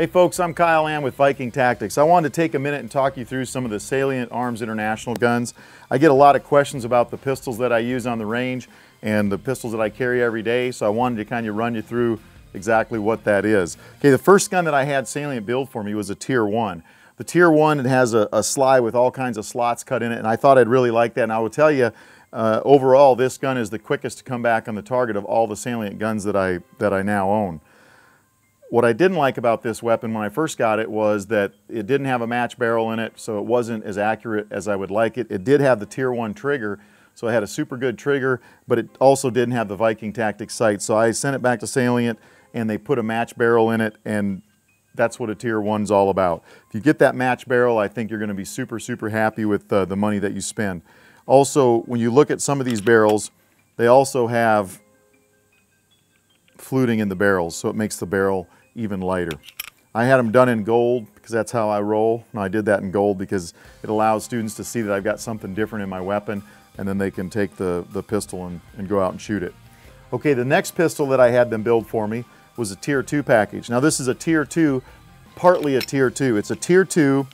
Hey folks, I'm Kyle Ann with Viking Tactics. I wanted to take a minute and talk you through some of the Salient Arms International guns. I get a lot of questions about the pistols that I use on the range and the pistols that I carry every day, so I wanted to kind of run you through exactly what that is. Okay, the first gun that I had Salient build for me was a Tier 1. The Tier 1, it has a slide with all kinds of slots cut in it, and I thought I'd really like that, and I will tell you, overall, this gun is the quickest to come back on the target of all the Salient guns that I now own. What I didn't like about this weapon when I first got it was that it didn't have a match barrel in it, so it wasn't as accurate as I would like it. It did have the Tier 1 trigger, so it had a super good trigger, but it also didn't have the Viking Tactics sight. So I sent it back to Salient, and they put a match barrel in it, and that's what a Tier 1's all about. If you get that match barrel, I think you're going to be super, super happy with the money that you spend. Also, when you look at some of these barrels, they also have fluting in the barrels, so it makes the barrel even lighter. I had them done in gold because that's how I roll. And I did that in gold because it allows students to see that I've got something different in my weapon, and then they can take the pistol and go out and shoot it. Okay, the next pistol that I had them build for me was a Tier 2 package. Now this is a Tier 2, partly a Tier 2. It's a Tier 2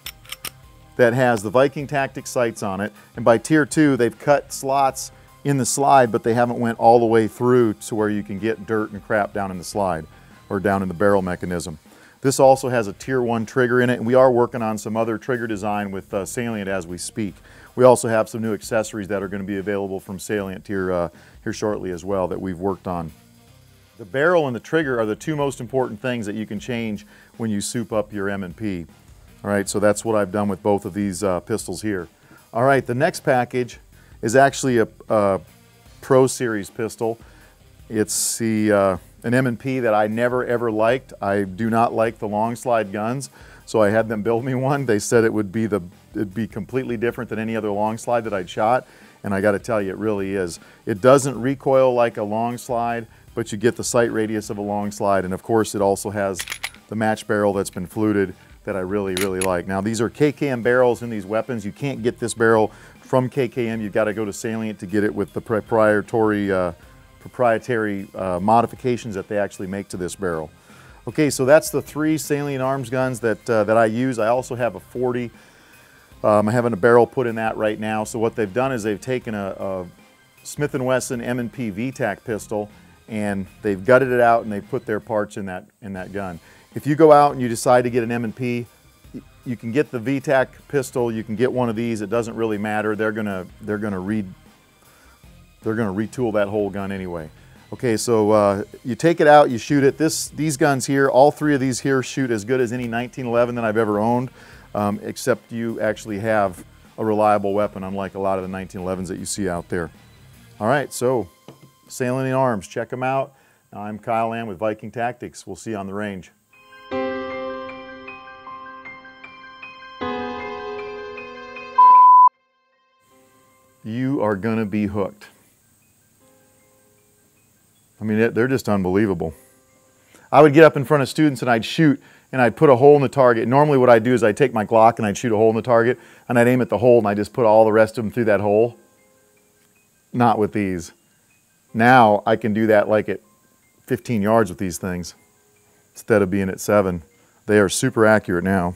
that has the Viking Tactics sights on it, and by Tier 2 they've cut slots in the slide, but they haven't went all the way through to where you can get dirt and crap down in the slide or down in the barrel mechanism. This also has a Tier 1 trigger in it, and we are working on some other trigger design with Salient as we speak. We also have some new accessories that are going to be available from Salient here shortly as well that we've worked on. The barrel and the trigger are the two most important things that you can change when you soup up your M&P. All right, so that's what I've done with both of these pistols here. All right, the next package is actually a Pro Series pistol. It's an M&P that I never ever liked. I do not like the long slide guns, so I had them build me one. They said it'd be completely different than any other long slide that I'd shot, and I got to tell you, it really is. It doesn't recoil like a long slide, but you get the sight radius of a long slide, and of course it also has the match barrel that's been fluted that I really, really like. Now these are KKM barrels in these weapons. You can't get this barrel from KKM. You've got to go to Salient to get it with the proprietary modifications that they actually make to this barrel. Okay, so that's the three Salient Arms guns that I use. I also have a 40. I'm having a barrel put in that right now. So what they've done is they've taken a Smith and Wesson M&P VTAC pistol, and they've gutted it out and they put their parts in that gun. If you go out and you decide to get an M&P, you can get the VTAC pistol. You can get one of these. It doesn't really matter. They're gonna retool that whole gun anyway. Okay, so you take it out, you shoot it. These guns here, all three of these here shoot as good as any 1911 that I've ever owned, except you actually have a reliable weapon, unlike a lot of the 1911s that you see out there. All right, so Salient Arms, check them out. I'm Kyle Ann with Viking Tactics. We'll see you on the range. You are gonna be hooked. I mean, they're just unbelievable. I would get up in front of students and I'd shoot and I'd put a hole in the target. Normally what I'd do is I'd take my Glock and I'd shoot a hole in the target and I'd aim at the hole and I'd just put all the rest of them through that hole. Not with these. Now I can do that like at 15 yards with these things instead of being at 7. They are super accurate now.